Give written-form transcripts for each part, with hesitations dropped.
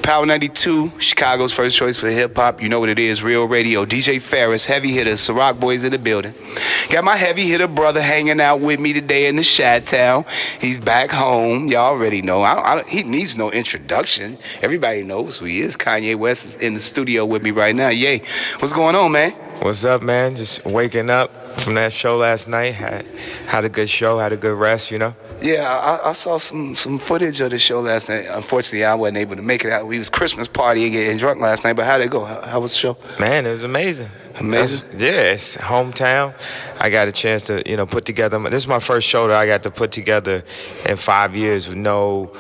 Power 92, Chicago's first choice for hip-hop. You know what it is, Real Radio. DJ Pharris, heavy hitters, Ciroc Boys in the building. Got my heavy hitter brother hanging out with me today in the Chi-Town. He's back home. Y'all already know. He needs no introduction. Everybody knows who he is. Kanye West is in the studio with me right now. Yay. What's going on, man? What's up, man? Just waking up from that show last night. Had a good show, had a good rest, you know? Yeah, I saw some footage of the show last night. Unfortunately, I wasn't able to make it out. We was Christmas partying and getting drunk last night, but how'd it go? How was the show? Man, it was amazing. Amazing? Yeah, it's hometown. I got a chance to, put together. This is my first show that I got to put together in 5 years with no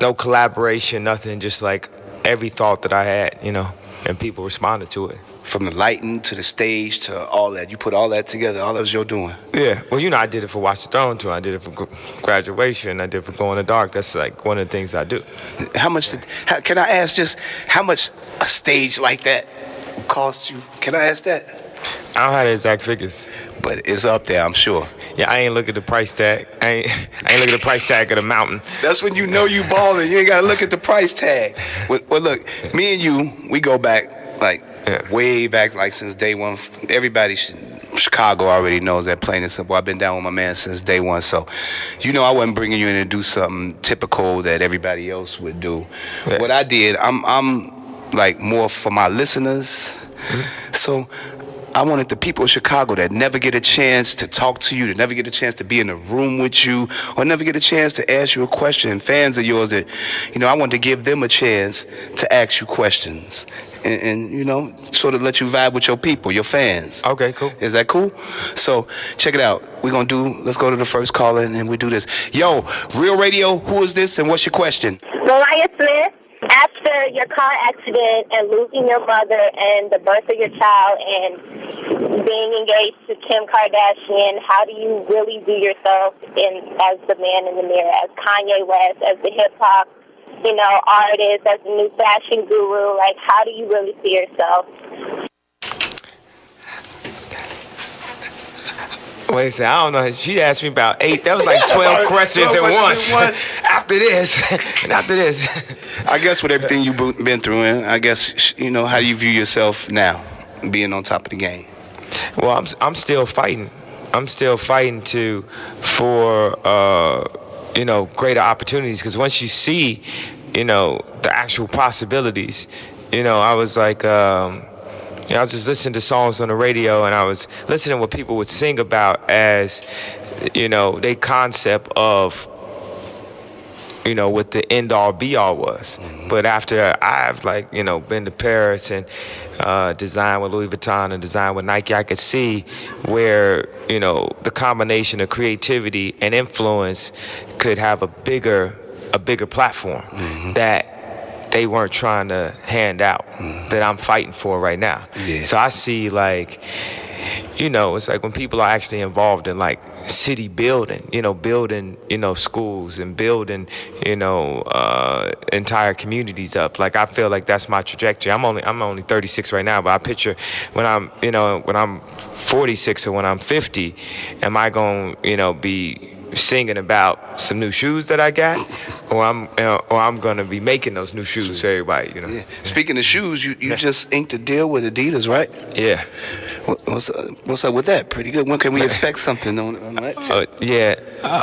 collaboration, nothing, just like every thought that I had, and people responded to it. From the lighting to the stage to all that. You put all that together. All that was your doing. Yeah. Well, I did it for Watch the Throne, too. I did it for graduation. I did it for Go in the Dark. That's like one of the things I do. Can I ask just how much a stage like that cost you? Can I ask that? I don't have the exact figures. But it's up there, I'm sure. Yeah, I ain't look at the price tag. I ain't look at the price tag of the mountain. That's when you know you balling. You ain't got to look at the price tag. Well, look, me and you, we go back way back, like since day one. Everybody in Chicago already knows that, plain and simple. I've been down with my man since day one. So, I wasn't bringing you in to do something typical that everybody else would do. Yeah. What I did, I'm like more for my listeners. Mm-hmm. So I wanted the people of Chicago that never get a chance to talk to you, that never get a chance to be in a room with you, or never get a chance to ask you a question. Fans of yours that, I wanted to give them a chance to ask you questions. And sort of let you vibe with your people, your fans. Okay, cool. Is that cool? So, check it out. Let's go to the first caller and we do this. Yo, Real Radio, who is this and what's your question? Mariah Smith, after your car accident and losing your mother and the birth of your child and being engaged to Kim Kardashian, how do you really view yourself as the man in the mirror, as Kanye West, as the hip-hop artist, as a new fashion guru? Like, how do you really see yourself? Wait a second, I don't know. She asked me about 8. That was like 12 questions at once. After this, and after this. I guess with everything you've been through, I guess, how do you view yourself now, being on top of the game? Well, I'm still fighting. I'm still fighting for greater opportunities, because once you see, the actual possibilities, I was like, I was just listening to songs on the radio, and I was listening to what people would sing about as, their concept of, what the end-all, be-all was. Mm-hmm. But after I've, been to Paris and designed with Louis Vuitton and designed with Nike, I could see where, the combination of creativity and influence could have a bigger platform. Mm-hmm. that they weren't trying to hand out, that I'm fighting for right now. Yeah. So I see, it's like when people are actually involved in city building, building, schools and building, entire communities up. Like, I feel like that's my trajectory. I'm only 36 right now, but I picture when I'm 46 or when I'm 50, am I going, be singing about some new shoes that I got, or I'm gonna be making those new shoes for everybody, Yeah. Speaking of shoes, you just inked a deal with Adidas, right? Yeah. What's up with that? Pretty good. When can we expect something on that? Yeah.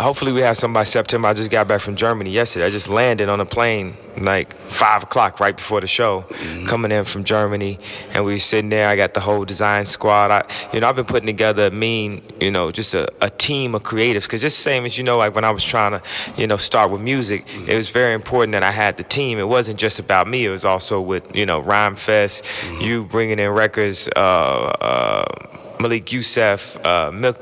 Hopefully we have some by September. I just got back from Germany yesterday. I just landed on a plane 5 o'clock right before the show, coming in from Germany, and we were sitting there. I got the whole design squad. I've been putting together just a team of creatives, because just same as when I was trying to start with music, it was very important that I had the team. It wasn't just about me. It was also with Rhyme Fest, you bringing in records, Malik Youssef,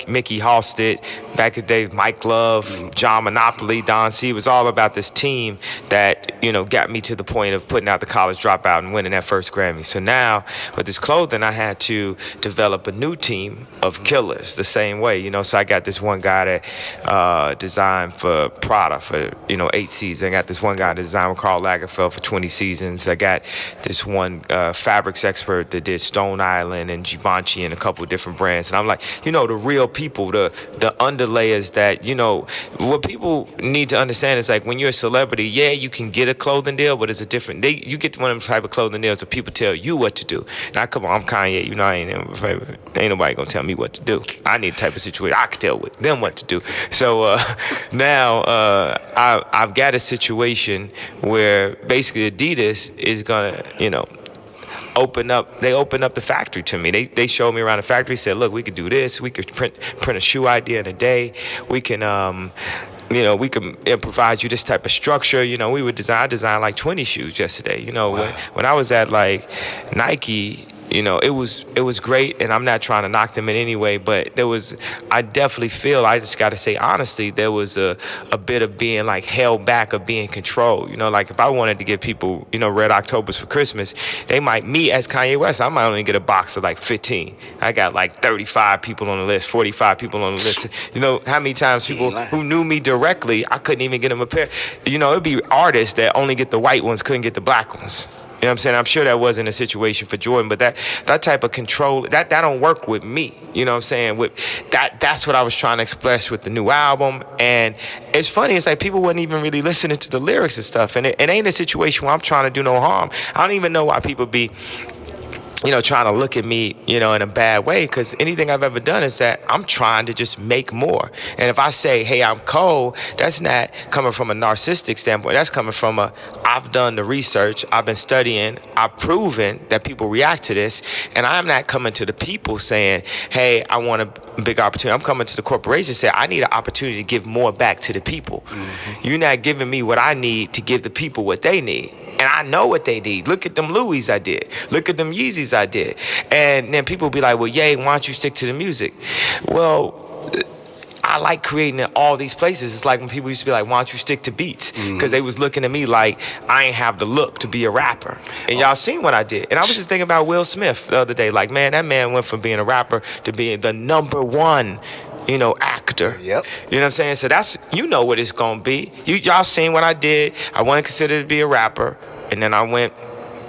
Mickey Halstead, back in the day, Mike Love, John Monopoly, Don C. It was all about this team that, got me to the point of putting out the College Dropout and winning that first Grammy. So now, with this clothing, I had to develop a new team of killers the same way, So I got this one guy that designed for Prada for, 8 seasons. I got this one guy that designed with Karl Lagerfeld for 20 seasons. I got this one fabrics expert that did Stone Island and Givenchy and a couple of different different brands. And I'm like, you know, the real people, the underlayers that, you know, what people need to understand is like when you're a celebrity, yeah, you can get a clothing deal, but it's a different, you get one of them type of clothing deals where people tell you what to do. Now, come on, I'm Kanye, you know, ain't nobody gonna tell me what to do. I need a type of situation I can tell with them what to do. So now I've got a situation where basically Adidas is gonna, you know, open up the factory to me. They showed me around the factory, said, look, we could do this, we could print a shoe idea in a day, we can you know, we can provide you this type of structure. You know, I designed like 20 shoes yesterday. You know, wow. when I was at like Nike, you know, it was great, and I'm not trying to knock them in any way, but I definitely feel, I just got to say honestly, there was a bit of being like held back, of being controlled. You know, like if I wanted to give people, you know, Red Octobers for Christmas, me as Kanye West, I might only get a box of like 15. I got like 35 people on the list, 45 people on the list. You know, how many times people who knew me directly, I couldn't even get them a pair. You know, it'd be artists that only get the white ones, couldn't get the black ones. You know what I'm saying? I'm sure that wasn't a situation for Jordan, but that type of control, that don't work with me. You know what I'm saying? That's what I was trying to express with the new album. And it's funny, it's like people wasn't even really listening to the lyrics and stuff. And it ain't a situation where I'm trying to do no harm. I don't even know why people be, you know, trying to look at me, you know, in a bad way, because anything I've ever done is that I'm trying to just make more. And if I say, hey, I'm cold, that's not coming from a narcissistic standpoint. That's coming from I've done the research, I've been studying, I've proven that people react to this, and I'm not coming to the people saying, hey, I want a big opportunity. I'm coming to the corporation saying, I need an opportunity to give more back to the people. Mm-hmm. You're not giving me what I need to give the people what they need. And I know what they need. Look at them Louis I did. Look at them Yeezys I did. And then people be like, well, Ye, why don't you stick to the music? Well, I like creating in all these places. It's like when people used to be like, why don't you stick to beats? Because they was looking at me like I ain't have the look to be a rapper. And y'all seen what I did. And I was just thinking about Will Smith the other day. Like, man, that man went from being a rapper to being the #1, you know, actor. Yep. You know what I'm saying? So that's, you know what it's gonna be. Y'all seen what I did. I wasn't considered to be a rapper, and then I went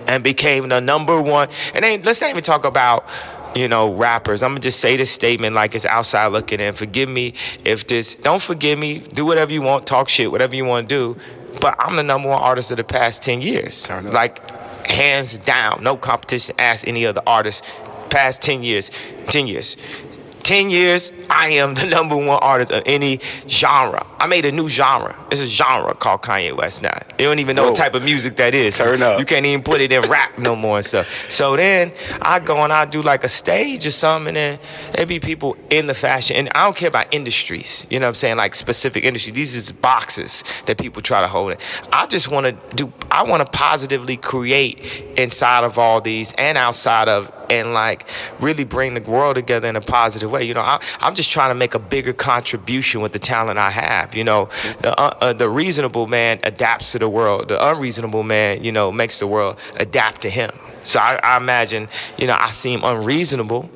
and became the #1. And then let's not even talk about, you know, rappers. I'm gonna just say this statement like it's outside looking in. Forgive me if this, don't forgive me, do whatever you want, talk shit, whatever you want to do. But I'm the #1 artist of the past 10 years. Like, hands down, no competition. Ask any other artist, past 10 years. 10 years, I am the #1 artist of any genre. I made a new genre. It's a genre called Kanye West now. They don't even know what type of music that is. Turn up. You can't even put it in rap no more and stuff. So then I go and I do like a stage or something, and then there be people in the fashion. And I don't care about industries. You know what I'm saying? Like specific industries. These is boxes that people try to hold in. I just want to positively create inside of all these and outside of, and like really bring the world together in a positive way. You know, I'm just trying to make a bigger contribution with the talent I have. You know, the reasonable man adapts to the world. The unreasonable man, you know, makes the world adapt to him. So I imagine, you know, I seem unreasonable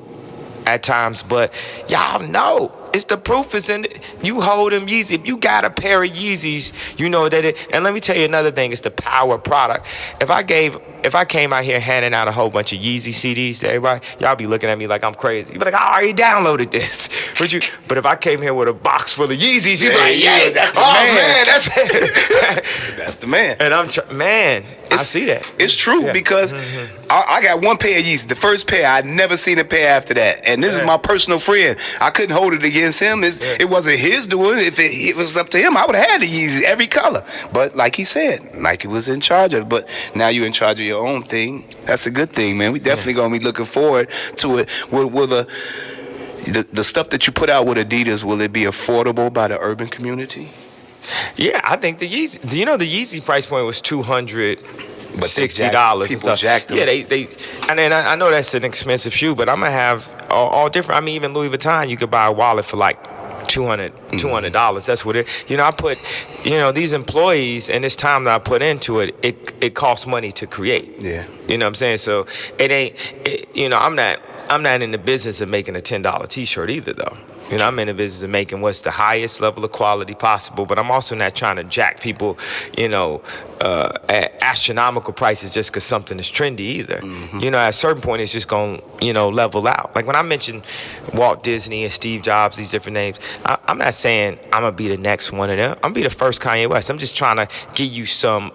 at times, but y'all know. It's the proof is in it. You hold them Yeezy. If you got a pair of Yeezys, you know that it. And let me tell you another thing. It's the power product. If I came out here handing out a whole bunch of Yeezy CDs to everybody, y'all be looking at me like I'm crazy. You be like, I already downloaded this. But if I came here with a box full of Yeezys, you be like, yeah, that's the man. Man, that's it. That's the man. And I see that. It's true because I got one pair of Yeezys. The first pair, I'd never seen a pair after that. And this is my personal friend. I couldn't hold it against him. It wasn't his doing. If it was up to him, I would have had the Yeezys, every color. But like he said, Nike was in charge of it. But now you're in charge of your own thing. That's a good thing, man. We definitely gonna be looking forward to it. Will the stuff that you put out with Adidas, will it be affordable by the urban community? Yeah, I think the Yeezy. Do you know the Yeezy price point was $260? People jacked them. Yeah, they. And then I know that's an expensive shoe, but I'm gonna have all different. I mean, even Louis Vuitton, you could buy a wallet for like $200. That's what it. You know, I put, you know, these employees and this time that I put into it, it costs money to create. Yeah. You know what I'm saying? So it ain't, I'm not in the business of making a $10 t-shirt either, though. I'm in the business of making what's the highest level of quality possible, but I'm also not trying to jack people, at astronomical prices just because something is trendy either. Mm-hmm. At a certain point, it's just going to, level out. Like when I mentioned Walt Disney and Steve Jobs, these different names, I'm not saying I'm going to be the next one of them. I'm going to be the first Kanye West. I'm just trying to give you some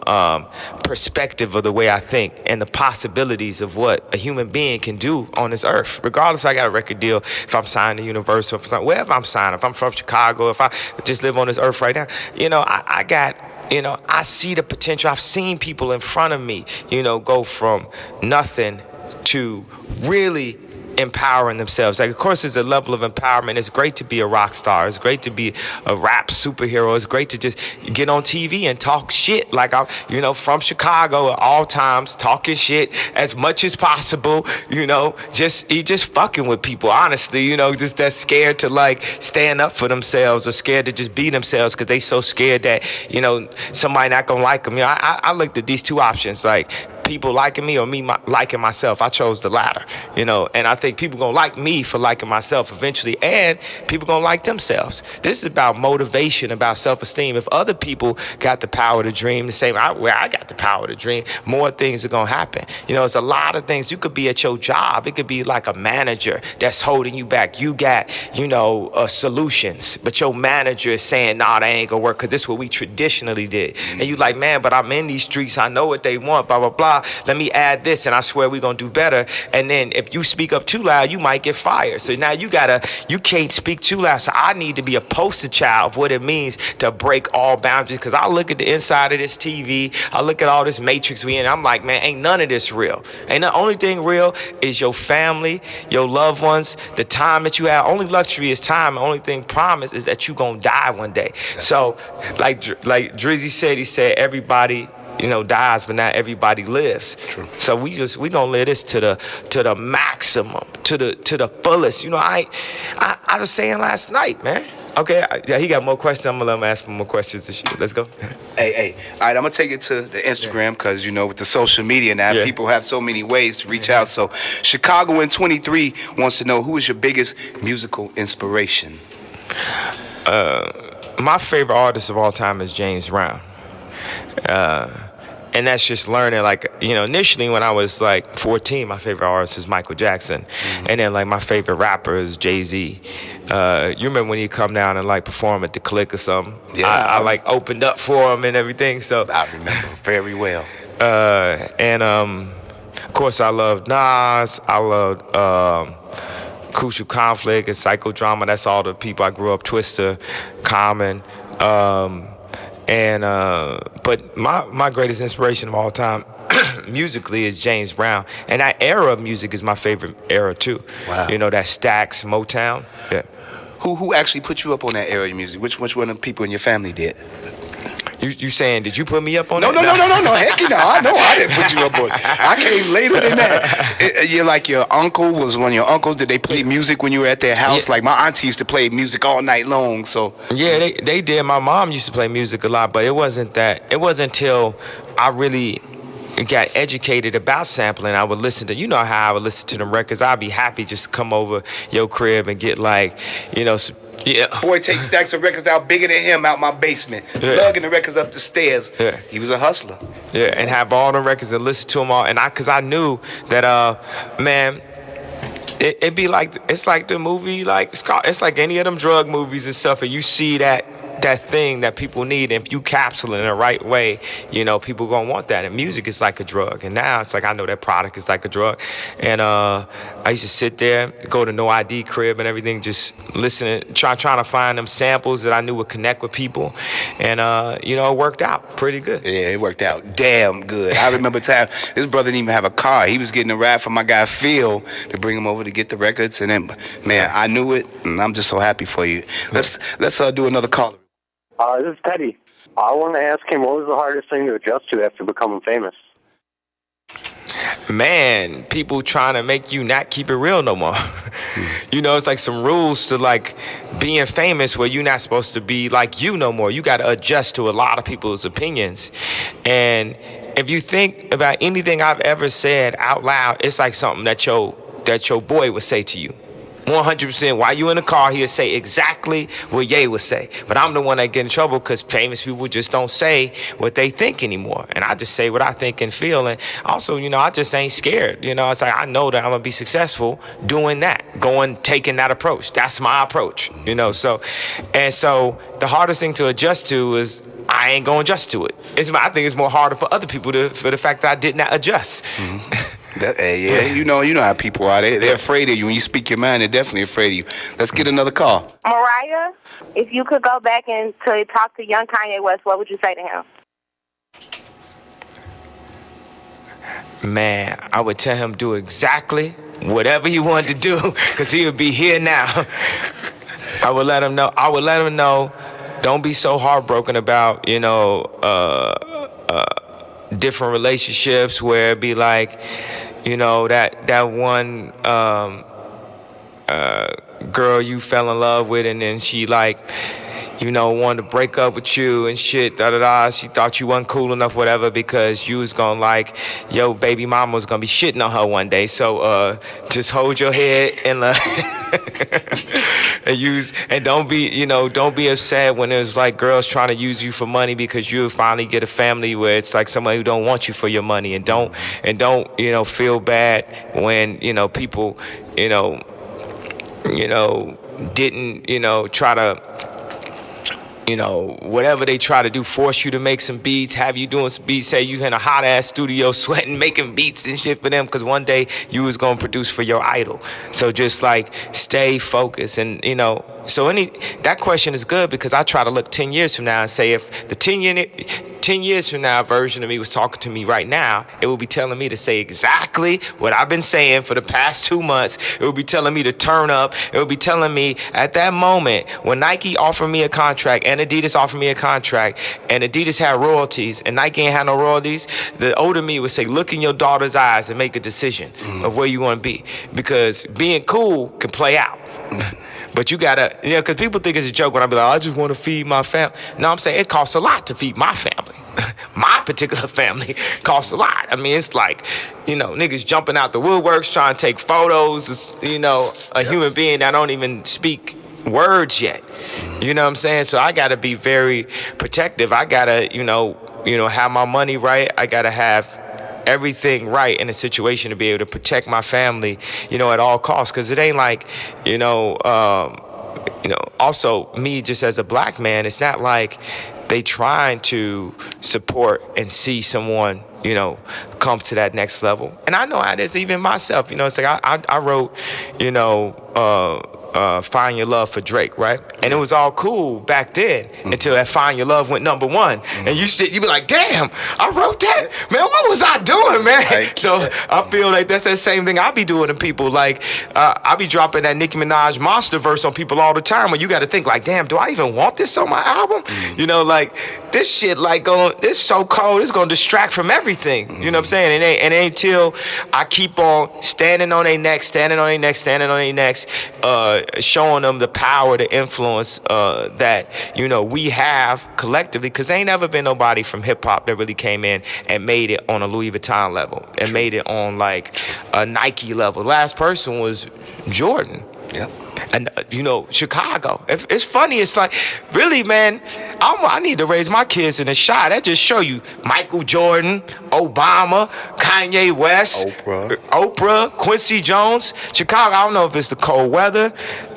perspective of the way I think and the possibilities of what a human being can do on this earth. Regardless if I got a record deal, if I'm signed to Universal, wherever I'm signed, if I'm from Chicago, if I just live on this earth right now, I see the potential. I've seen people in front of me, go from nothing to really empowering themselves. Like, of course, there's a level of empowerment. It's great to be a rock star. It's great to be a rap superhero. It's great to just get on TV and talk shit. Like I'm, from Chicago at all times, talking shit as much as possible. Just fucking with people. Honestly, just that scared to like stand up for themselves or scared to just be themselves because they so scared that somebody not gonna like them. I looked at these two options, like people liking me or me liking myself. I chose the latter, and I think people gonna like me for liking myself eventually, and people gonna like themselves. This is about motivation, about self-esteem. If other people got the power to dream the same way I got the power to dream, more things are gonna happen. It's a lot of things. You could be at your job. It could be like a manager that's holding you back. You got, solutions, but your manager is saying, nah, that ain't gonna work because this is what we traditionally did. And you like, man, but I'm in these streets. I know what they want, blah, blah, blah. Let me add this, and I swear we're gonna do better. And then if you speak up too loud, you might get fired. So now you can't speak too loud. So I need to be a poster child of what it means to break all boundaries. Because I look at the inside of this TV, I look at all this matrix we in, I'm like, man, ain't none of this real. Ain't the only thing real is your family, your loved ones, the time that you have. Only luxury is time. The only thing promised is that you gonna die one day. So like Drizzy said, he said everybody dies, but not everybody lives. True. So we gonna live this to the maximum, to the fullest. I was saying last night, man. Okay, he got more questions. I'm gonna let him ask more questions. Let's go. Hey, all right, I'm gonna take it to the Instagram because with the social media now, people have so many ways to reach out. So Chicago in 23 wants to know, who is your biggest musical inspiration? My favorite artist of all time is James Brown. And that's just learning, initially when I was 14, my favorite artist was Michael Jackson. Mm-hmm. And then my favorite rapper is Jay-Z. You remember when he'd come down and perform at the Click or something? Yeah. I opened up for him and everything. So I remember very well. And of course I loved Nas. I loved Crucial Conflict and Psychodrama. That's all the people I grew up, Twista, Common. But my greatest inspiration of all time musically is James Brown. And that era of music is my favorite era too. Wow. That Stax, Motown. Yeah. Who actually put you up on that era of music? Which one of the people in your family did? You saying, did you put me up on that? No. Heck no. I know I didn't put you up on it. I came later than that. You're like your uncle was one of your uncles. Did they play music when you were at their house? Yeah. Like my auntie used to play music all night long. So yeah, they did. My mom used to play music a lot, but it wasn't until I really got educated about sampling. I would listen to, how I would listen to them records. I'd be happy just to come over your crib and get yeah. Boy, take stacks of records out bigger than him out my basement, lugging the records up the stairs. Yeah. He was a hustler. Yeah, and have all the records and listen to them all. And because I knew that, man, it'd be it's like the movie, it's like any of them drug movies and stuff, and you see that thing that people need, and if you capsule it in the right way, people gonna want that. And music is like a drug, and now it's I know that product is like a drug. And I used to sit there, go to No ID crib and everything, just listening, trying to find them samples that I knew would connect with people, and it worked out pretty good. Yeah, it worked out damn good. I remember time this brother didn't even have a car. He was getting a ride from my guy Phil to bring him over to get the records, and then man, I knew it, and I'm just so happy for you. Let's do another call. This is Teddy. I want to ask him, what was the hardest thing to adjust to after becoming famous? Man, people trying to make you not keep it real no more. It's like some rules to being famous where you're not supposed to be like you no more. You got to adjust to a lot of people's opinions. And if you think about anything I've ever said out loud, it's like something that your boy would say to you. 100%. While you in the car, he'll say exactly what Ye would say. But I'm the one that get in trouble because famous people just don't say what they think anymore. And I just say what I think and feel. And also, I just ain't scared. It's like I know that I'm going to be successful doing that, taking that approach. That's my approach, So the hardest thing to adjust to is I ain't going to adjust to it. I think it's more harder for other people for the fact that I did not adjust. Mm-hmm. You know how people are. They're afraid of you. When you speak your mind, they're definitely afraid of you. Let's get another call. Mariah, if you could go back and to talk to young Kanye West, what would you say to him? Man, I would tell him do exactly whatever he wanted to do because he would be here now. I would let him know. Don't be so heartbroken about, different relationships where it be like, that one girl you fell in love with and then she wanted to break up with you and shit, She thought you wasn't cool enough, whatever, because you was gonna yo baby mama was gonna be shitting on her one day. So just hold your head and and don't be upset when there's girls trying to use you for money because you'll finally get a family where it's somebody who don't want you for your money, and don't feel bad when people didn't try to whatever they try to do, force you to make some beats, have you doing some beats, say you in a hot ass studio sweating, making beats and shit for them, because one day you was gonna produce for your idol. So just stay focused, and that question is good because I try to look 10 years from now and say if the 10 years from now version of me was talking to me right now, it would be telling me to say exactly what I've been saying for the past 2 months. It would be telling me to turn up. It would be telling me at that moment when Nike offered me a contract and Adidas offered me a contract and Adidas had royalties and Nike ain't had no royalties, the older me would say, look in your daughter's eyes and make a decision of where you want to be, because being cool can play out. But you gotta, because people think it's a joke when I be like, I just want to feed my family. No, I'm saying it costs a lot to feed my family. My particular family costs a lot. I mean, it's niggas jumping out the woodworks trying to take photos, a human being that don't even speak words yet. You know what I'm saying? So I gotta be very protective. I gotta, have my money right. I gotta have everything right in a situation to be able to protect my family, at all costs. Because it ain't also me just as a black man, it's not like they trying to support and see someone, come to that next level. And I know how it is even myself, it's I wrote, Find Your Love for Drake, right? And it was all cool back then until that Find Your Love went #1. And you be like, damn, I wrote that? Man, what was I doing, man? Right. So I feel like that's that same thing I be doing to people. I be dropping that Nicki Minaj monster verse on people all the time where you got to think damn, do I even want this on my album? This shit this so cold, it's gonna distract from everything. You know what I'm saying? And it ain't till I keep on standing on their necks, showing them the power, the influence that we have collectively, because there ain't never been nobody from hip hop that really came in and made it on a Louis Vuitton level and made it on a Nike level. The last person was Jordan. Yeah. And Chicago. It's funny. It's really, man. I need to raise my kids in the shot. That just show you Michael Jordan, Obama, Kanye West, Oprah, Quincy Jones. Chicago. I don't know if it's the cold weather.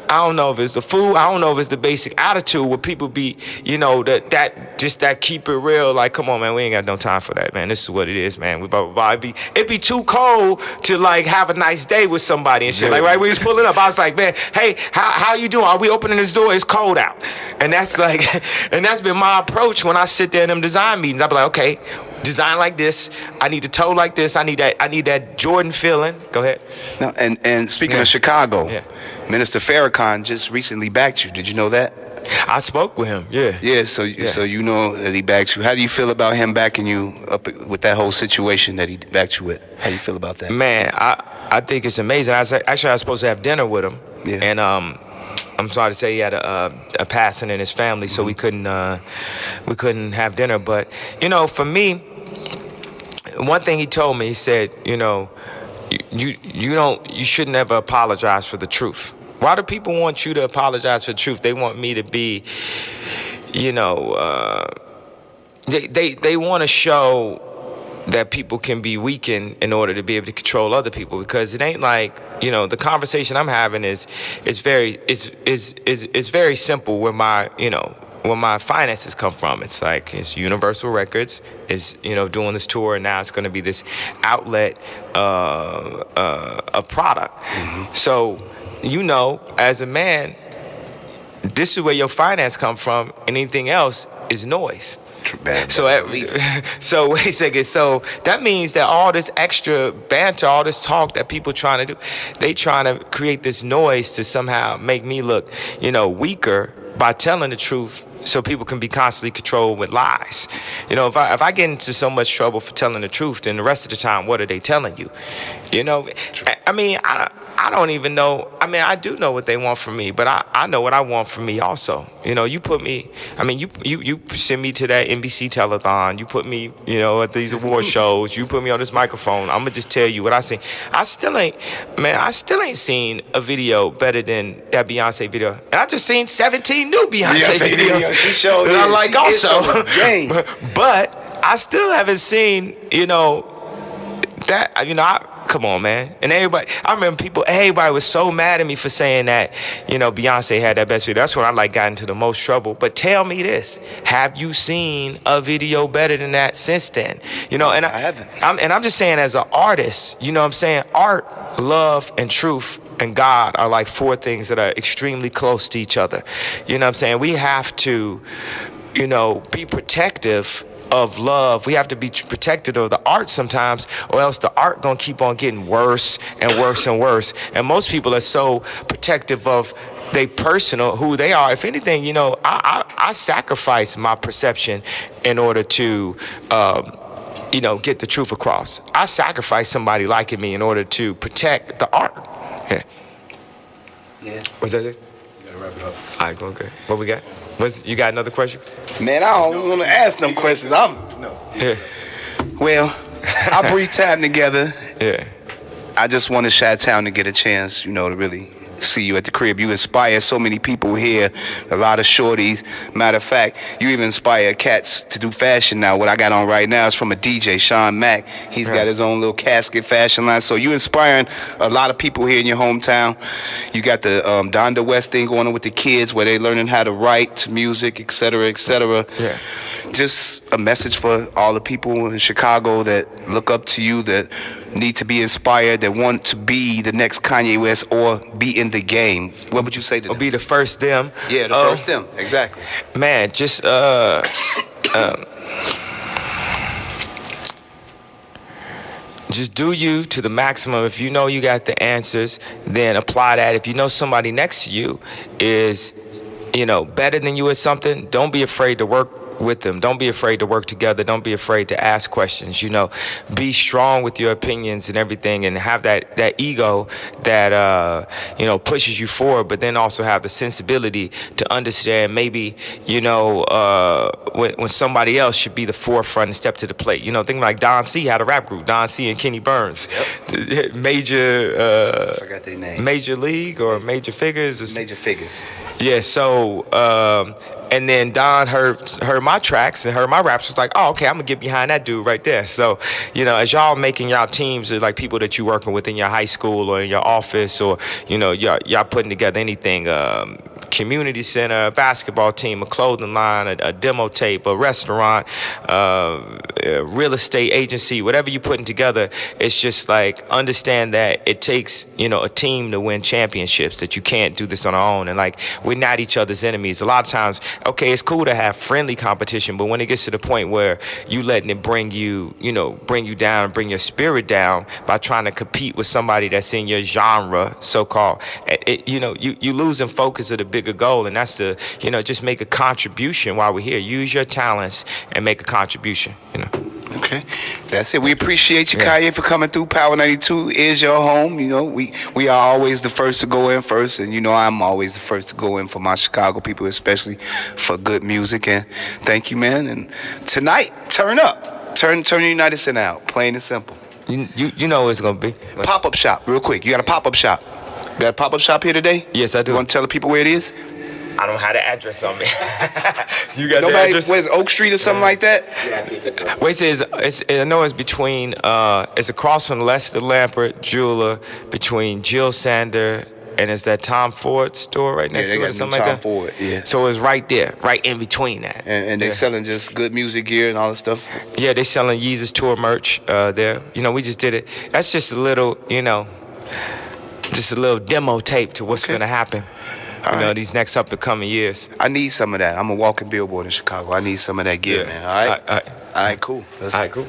I don't know if it's the food. I don't know if it's the basic attitude where people be, that keep it real. Come on, man, we ain't got no time for that, man. This is what it is, man. It be too cold to have a nice day with somebody and shit. Right, we was pulling up. I was like, man, hey, how you doing? Are we opening this door? It's cold out. And that's and that's been my approach when I sit there in them design meetings. I be like, okay, design like this. I need the toe like this. I need that Jordan feeling. Go ahead. No, and speaking of Chicago, Minister Farrakhan just recently backed you. Did you know that? I spoke with him. Yeah. Yeah. So you know that he backed you. How do you feel about him backing you up with that whole situation that he backed you with? How do you feel about that? Man, I think it's amazing. I was supposed to have dinner with him, and I'm sorry to say he had a passing in his family, so we couldn't have dinner. But for me, one thing he told me, he said, you know, you shouldn't ever apologize for the truth. Why do people want you to apologize for the truth? They want me to be, you know, they want to show that people can be weakened in order to be able to control other people, because it ain't like, you know, the conversation I'm having is very simple where my finances come from. It's like, it's Universal Records is, you know, doing this tour, and now it's going to be this outlet of product. Mm-hmm. So, you know, as a man, this is where your finance come from. Anything else is noise. So wait a second. So that means that all this extra banter, all this talk that people trying to do, they trying to create this noise to somehow make me look, you know, weaker by telling the truth, so people can be constantly controlled with lies. You know, if I get into so much trouble for telling the truth, then the rest of the time, what are they telling you? You know, I mean, I don't even know. I mean, I do know what they want from me, but I know what I want from me also. You know, you put me, I mean, you send me to that NBC telethon. You put me, you know, at these award shows. You put me on this microphone. I'm going to just tell you what I see. I still ain't seen a video better than that Beyonce video. And I just seen 17 new Beyonce videos. She showed that I like also. Game. But I still haven't seen, you know, that, you know, come on, man. And everybody was so mad at me for saying that, you know, Beyonce had that best video. That's when I got into the most trouble. But tell me this, have you seen a video better than that since then? You know, and I haven't. I'm just saying, as an artist, you know what I'm saying? Art, love, and truth and God are like four things that are extremely close to each other. You know what I'm saying? We have to, you know, be protective of love. We have to be protected of the art sometimes, or else the art gonna keep on getting worse and worse and worse. And most people are so protective of they personal, who they are. If anything, you know, I sacrifice my perception in order to, you know, get the truth across. I sacrifice somebody liking me in order to protect the art. Yeah. Was that it? You gotta wrap it up. All right, okay. What we got? You got another question? Man, I don't want to ask them questions. Yeah. Well, I breathe time together. Yeah. I just wanted Chi-Town to get a chance, you know, to really see you at the crib. You inspire so many people here, a lot of shorties. Matter of fact, you even inspire cats to do fashion now. What I got on right now is from a DJ, Sean Mack. He's got his own little casket fashion line. So you inspiring a lot of people here in your hometown. You got the Donda West thing going on with the kids, where they learning how to write to music, et cetera, et cetera. Yeah. Just a message for all the people in Chicago that look up to you, that need to be inspired, that want to be the next Kanye West or be in the game. What would you say to them? Or be the first them. Yeah, the first them. Exactly. Man, just just do you to the maximum. If you know you got the answers, then apply that. If you know somebody next to you is, you know, better than you at something, don't be afraid to work with them. Don't be afraid to work together. Don't be afraid to ask questions. You know, be strong with your opinions and everything, and have that ego that you know, pushes you forward, but then also have the sensibility to understand maybe, you know, when somebody else should be the forefront and step to the plate. You know, think like Don C had a rap group, Don C and Kenny Burns. Yep. I forgot their name. Major League or Major Figures? Major Figures. Yeah, so and then Don heard my tracks and heard my raps. Was like, oh, okay, I'm gonna get behind that dude right there. So, you know, as y'all making y'all teams, like people that you working with in your high school or in your office, or, you know, y'all putting together anything, community center, a basketball team, a clothing line, a demo tape, a restaurant, a real estate agency, whatever you're putting together, it's just like, understand that it takes, you know, a team to win championships, that you can't do this on our own. And like, we're not each other's enemies. A lot of times, okay, it's cool to have friendly competition, but when it gets to the point where you letting it bring you down and bring your spirit down by trying to compete with somebody that's in your genre, so-called, you know, you losing focus of the bigger goal, and that's to, you know, just make a contribution while we're here. Use your talents and make a contribution, you know. Okay, that's it. We appreciate you, Kanye, for coming through. Power 92 is your home. You know, we are always the first to go in first, and you know I'm always the first to go in for my Chicago people, especially for good music. And thank you, man. And tonight, turn up. Turn the United Center out. Plain and simple. You know what it's gonna be. Pop-up shop, real quick. You got a pop-up shop. You got a pop-up shop here today? Yes, I do. You want to tell the people where it is? I don't have the address on me. You got Nobody, the address? where's Oak Street or something like that? Yeah. Wait, I know it's between, it's across from Lester Lampert Jeweler, between Jill Sander, and it's that Tom Ford store right next to it or something like that? Tom Ford, yeah. So it's right there, right in between that. And they selling just good music gear and all this stuff? Yeah, they selling Yeezus tour merch there. You know, we just did it. That's just a little, just a little demo tape to what's gonna happen. You know, these next up and coming years. I need some of that. I'm a walking billboard in Chicago. I need some of that gear, man. All right? All right, cool. All right, cool.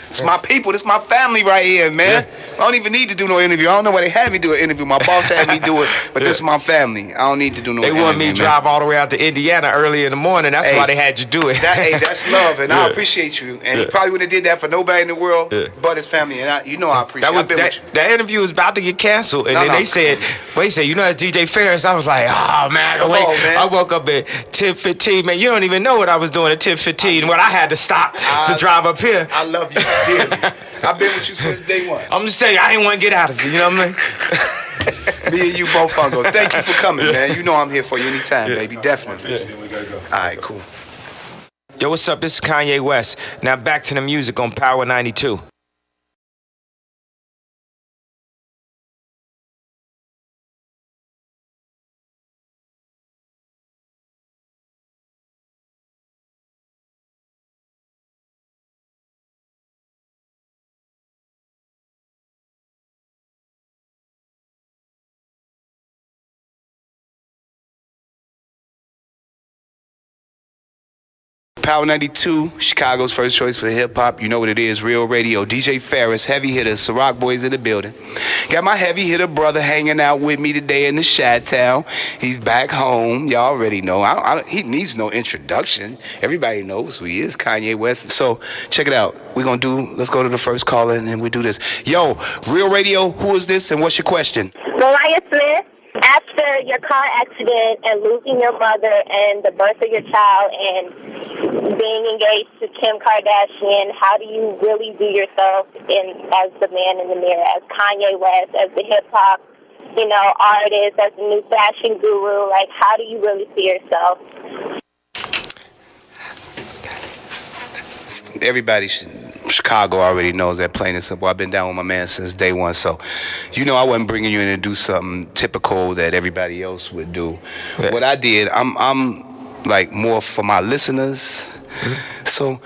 It's my people. This my family right here, man. I don't even need to do no interview. I don't know why they had me do an interview. My boss had me do it, but this is my family. I don't need to do no interview. They want me to drive all the way out to Indiana early in the morning. That's why they had you do it. That's love, and I appreciate you. And he probably wouldn't have did that for nobody in the world but his family. And I appreciate it. That interview was about to get canceled, and then they said, that's DJ Pharris. I was like, oh, man. I woke up at 10:15. Man, you don't even know what I was doing at 10:15, when I had to stop to drive up here. I love you. Dearly. I've been with you since day one. I'm just saying, I ain't want to get out of it, you know what I mean? Me and you both gonna go. Thank you for coming, man. You know I'm here for you anytime, baby. Definitely. All right, cool. Yo, what's up? This is Kanye West. Now back to the music on Power 92. Power 92, Chicago's first choice for hip hop. You know what it is, Real Radio. DJ Pharris, heavy hitter, Ciroc Boys in the building. Got my heavy hitter brother hanging out with me today in the Chi-Town. He's back home. Y'all already know. He needs no introduction. Everybody knows who he is, Kanye West. So check it out. Let's go to the first caller and then we do this. Yo, Real Radio, who is this and what's your question? Mariah Smith. After your car accident and losing your mother and the birth of your child and being engaged to Kim Kardashian, how do you really do yourself as the man in the mirror, as Kanye West, as the hip-hop, artist, as the new fashion guru? Like, how do you really see yourself? Everybody Chicago already knows that, plain and simple. I've been down with my man since day one, so I wasn't bringing you in to do something typical that everybody else would do. Yeah. What I did, I'm like more for my listeners. Mm-hmm. So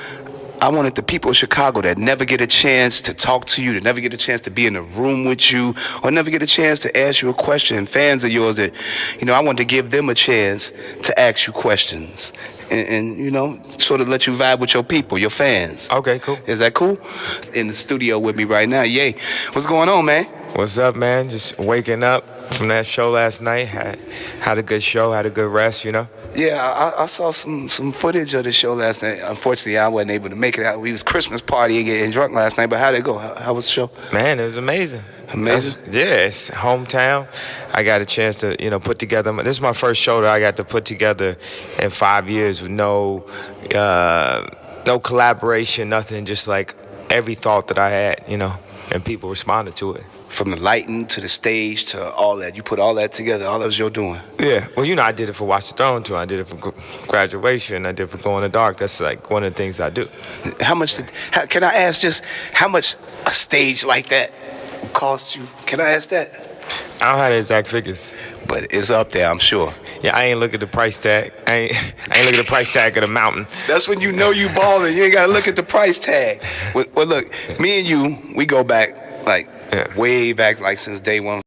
I wanted the people of Chicago that never get a chance to talk to you, that never get a chance to be in a room with you, or never get a chance to ask you a question. Fans of yours that, I wanted to give them a chance to ask you questions. And sort of let you vibe with your people, your fans. Okay, cool. Is that cool? In the studio with me right now. Yay. What's going on, man? What's up, man? Just waking up from that show last night. Had a good show, had a good rest, Yeah, I saw some footage of the show last night. Unfortunately, I wasn't able to make it out. We was Christmas partying and getting drunk last night, but how'd it go? How was the show? Man, it was amazing. Amazing? It's hometown. I got a chance to, put together. This is my first show that I got to put together in 5 years with no collaboration, nothing. Just like every thought that I had, and people responded to it. From the lighting to the stage to all that, you put all that together. All that was your doing. Yeah. Well, I did it for Watch the Throne too. I did it for graduation. I did it for Go in the Dark. That's like one of the things I do. Can I ask just how much a stage like that cost you? Can I ask that? I don't have the exact figures, but it's up there, I'm sure. Yeah, I ain't look at the price tag. I ain't look at the price tag of the mountain. That's when you know you balling. You ain't gotta look at the price tag. Well, look, me and you, we go back way back, like since day one.